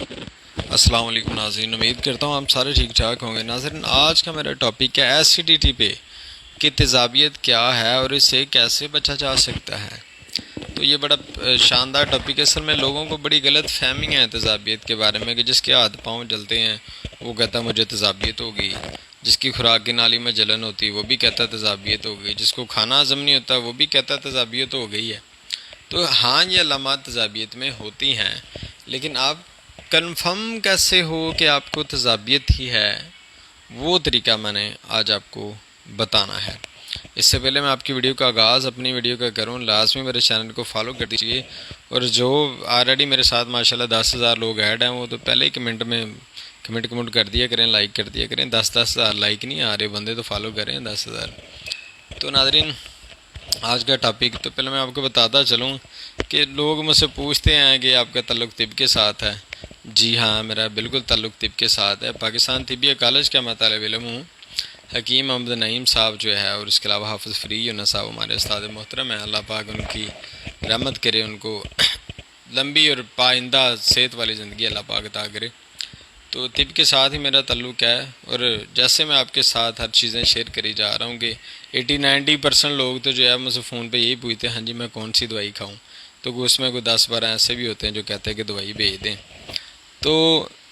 السلام علیکم ناظرین، امید کرتا ہوں آپ سارے ٹھیک ٹھاک ہوں گے۔ ناظرین، آج کا میرا ٹاپک ہے ایسیڈیٹی پہ کہ تیزابیت کیا ہے اور اس سے کیسے بچا جا سکتا ہے۔ تو یہ بڑا شاندار ٹاپک ہے۔ اصل میں لوگوں کو بڑی غلط فہمی ہے تیزابیت کے بارے میں کہ جس کے ہاتھ پاؤں جلتے ہیں وہ کہتا ہے مجھے تیزابیت ہو گئی، جس کی خوراک کی نالی میں جلن ہوتی ہے وہ بھی کہتا ہے تیزابیت ہو گئی، جس کو کھانا ہضم نہیں ہوتا وہ بھی کہتا ہے تیزابیت ہو گئی ہے۔ تو ہاں، یہ علامات تیزابیت میں ہوتی ہیں، لیکن آپ کنفرم کیسے ہو کہ آپ کو تیزابیت ہی ہے، وہ طریقہ میں نے آج آپ کو بتانا ہے۔ اس سے پہلے میں آپ کی ویڈیو کا آغاز اپنی ویڈیو کا کروں، لازمی میرے چینل کو فالو کر دیجیے، اور جو آلریڈی میرے ساتھ ماشاءاللہ 10,000 لوگ ایڈ ہیں وہ تو پہلے ہی کمنٹ کر دیا کریں، لائک کر دیا کریں۔ 10,000 لائک نہیں آ رہے بندے تو فالو کریں 10,000۔ تو ناظرین، آج کا ٹاپک تو پہلے میں آپ کو بتاتا چلوں کہ لوگ مجھ سے پوچھتے ہیں کہ آپ کا تعلق طب کے ساتھ ہے۔ جی ہاں، میرا بالکل تعلق طب کے ساتھ ہے۔ پاکستان طبیہ کالج کا میں طالب علم ہوں۔ حکیم محمد نعیم صاحب جو ہے، اور اس کے علاوہ حافظ فری یونس صاحب ہمارے استاد محترم ہیں، اللہ پاک ان کی رحمت کرے، ان کو لمبی اور پائندہ صحت والی زندگی اللہ پاک عطا کرے۔ تو طب کے ساتھ ہی میرا تعلق ہے، اور جیسے میں آپ کے ساتھ ہر چیزیں شیئر کری جا رہا ہوں کہ 80-90% لوگ تو جو ہے مجھ سے فون پہ یہی پوچھتے ہیں ہاں جی میں کون سی دوائی کھاؤں، تو اس میں کوئی 10-12 ایسے بھی ہوتے ہیں جو کہتے ہیں کہ دوائی بھیج دیں۔ تو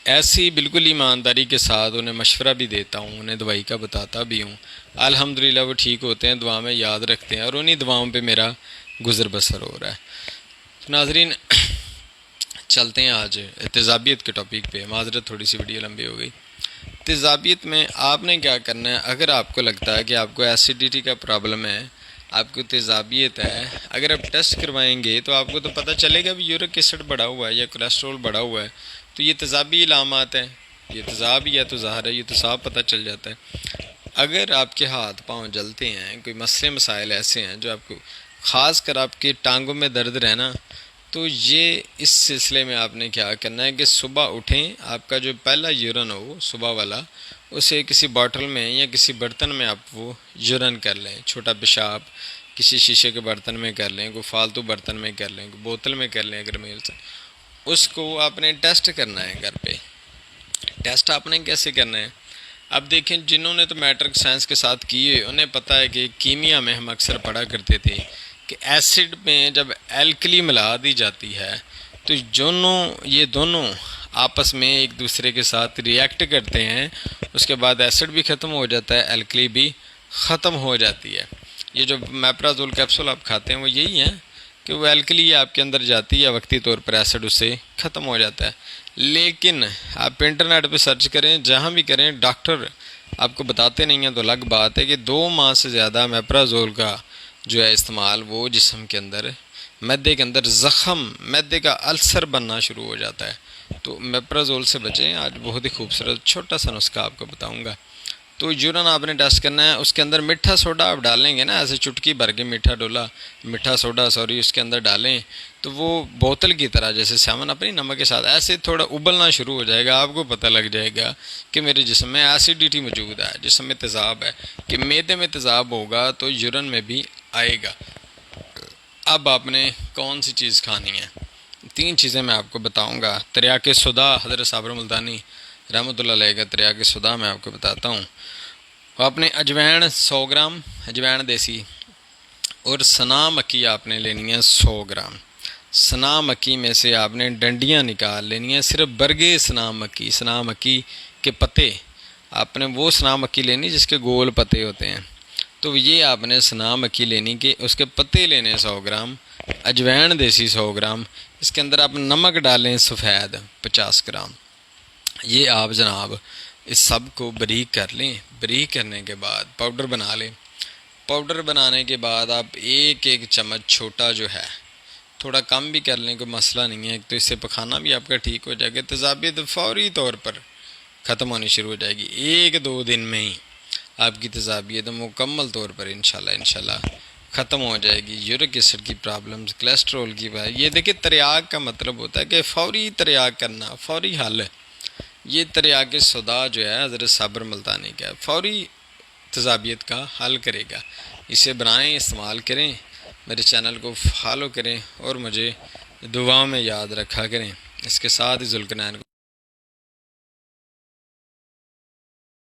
ایسی بالکل ایمانداری کے ساتھ انہیں مشورہ بھی دیتا ہوں، انہیں دوائی کا بتاتا بھی ہوں۔ الحمدللہ وہ ٹھیک ہوتے ہیں، دعا میں یاد رکھتے ہیں، اور انہی دعاؤں پہ میرا گزر بسر ہو رہا ہے۔ تو ناظرین، چلتے ہیں آج تیزابیت کے ٹاپک پہ۔ معذرت، تھوڑی سی ویڈیو لمبی ہو گئی۔ تیزابیت میں آپ نے کیا کرنا ہے، اگر آپ کو لگتا ہے کہ آپ کو ایسیڈیٹی کا پرابلم ہے، آپ کو تیزابیت ہے، اگر آپ ٹیسٹ کروائیں گے تو آپ کو تو پتہ چلے گا بھی یورک ایسڈ بڑھا ہوا ہے یا کولیسٹرول بڑھا ہوا ہے، تو یہ تیزابی علامات ہیں، یہ تیزاب ہی ہے تو ظاہر ہے یہ تو صاف پتہ چل جاتا ہے۔ اگر آپ کے ہاتھ پاؤں جلتے ہیں، کوئی مسئلے مسائل ایسے ہیں جو آپ کو، خاص کر آپ کی ٹانگوں میں درد رہنا، تو یہ اس سلسلے میں آپ نے کیا کرنا ہے کہ صبح اٹھیں، آپ کا جو پہلا یورن ہو صبح والا، اسے کسی باٹل میں یا کسی برتن میں آپ وہ یورن کر لیں، چھوٹا پیشاب کسی شیشے کے برتن میں کر لیں، کوئی فالتو برتن میں کر لیں، کوئی بوتل میں کر لیں اگر میل سے۔ اس کو آپ نے ٹیسٹ کرنا ہے گھر پہ۔ ٹیسٹ آپ نے کیسے کرنا ہے؟ اب دیکھیں، جنہوں نے تو میٹرک سائنس کے ساتھ کیے انہیں پتہ ہے کہ کیمیا میں ہم اکثر پڑھا کرتے تھے کہ ایسڈ میں جب الکلی ملا دی جاتی ہے تو یہ دونوں آپس میں ایک دوسرے کے ساتھ ریئیکٹ کرتے ہیں، اس کے بعد ایسڈ بھی ختم ہو جاتا ہے، الکلی بھی ختم ہو جاتی ہے۔ یہ جو میپرازول کیپسول آپ کھاتے ہیں وہ یہی ہیں کہ وہ الکلی آپ کے اندر جاتی ہے، وقتی طور پر ایسڈ اس سے ختم ہو جاتا ہے۔ لیکن آپ انٹرنیٹ پہ سرچ کریں، جہاں بھی کریں، ڈاکٹر آپ کو بتاتے نہیں ہیں تو الگ بات ہے کہ 2 ماہ سے زیادہ میپرازول کا جو ہے استعمال، وہ جسم کے اندر، معدے کے اندر زخم، معدے کا السر بننا شروع ہو جاتا ہے۔ تو میپرازول سے بچیں۔ آج بہت ہی خوبصورت چھوٹا سا نسخہ آپ کو بتاؤں گا۔ تو یورن آپ نے ٹیسٹ کرنا ہے، اس کے اندر میٹھا سوڈا آپ ڈالیں گے نا، ایسے چٹکی بھر کے میٹھا سوڈا اس کے اندر ڈالیں تو وہ بوتل کی طرح، جیسے سیون اپنی نمک کے ساتھ ایسے تھوڑا ابلنا شروع ہو جائے گا، آپ کو پتہ لگ جائے گا کہ میرے جسم میں ایسیڈیٹی موجود ہے، جسم میں تیزاب ہے، کہ معدے میں تیزاب ہوگا تو یورن میں بھی آئے گا۔ اب آپ نے کون سی چیز کھانی ہے؟ 3 چیزیں میں آپ کو بتاؤں گا۔ تریاک سودا، حضرت صابر ملتانی رحمۃ اللہ علیہ کا تریاک سودا میں آپ کو بتاتا ہوں۔ آپ نے اجوین 100 گرام، اجوین دیسی، اور سنا مکھی آپ نے لینی ہے 100 گرام۔ سنا مکھی میں سے آپ نے ڈنڈیاں نکال لینی ہیں، صرف برگے سنا مکھی کے پتے، آپ نے وہ سنا مکھی لینی جس کے گول پتے ہوتے ہیں، تو یہ آپ نے سنا مکھی لینی کہ اس کے پتے لینے 100 گرام، اجوین دیسی 100 گرام، اس کے اندر آپ نمک ڈالیں سفید 50 گرام۔ یہ آپ جناب اس سب کو بریک کر لیں۔ بریک کرنے کے بعد پاؤڈر بنا لیں۔ پاؤڈر بنانے کے بعد آپ ایک چمچ چھوٹا جو ہے، تھوڑا کم بھی کر لیں، کوئی مسئلہ نہیں ہے، تو اس سے پخانہ بھی آپ کا ٹھیک ہو جائے گا، تیزابیت فوری طور پر ختم ہونی شروع ہو جائے گی۔ 1-2 دن میں ہی آپ کی تیزابیت مکمل طور پر انشاءاللہ ختم ہو جائے گی۔ یورک ایسڈ کی پرابلمز، کولیسٹرول کی بات، یہ دیکھیں تریاک کا مطلب ہوتا ہے کہ فوری تریاک کرنا، فوری حل۔ یہ تریاک سودا جو ہے حضرت صابر ملتانی کا، فوری تیزابیت کا حل کرے گا۔ اسے بنائیں، استعمال کریں، میرے چینل کو فالو کریں، اور مجھے دعاؤں میں یاد رکھا کریں۔ اس کے ساتھ ہی ذوالقرنین کو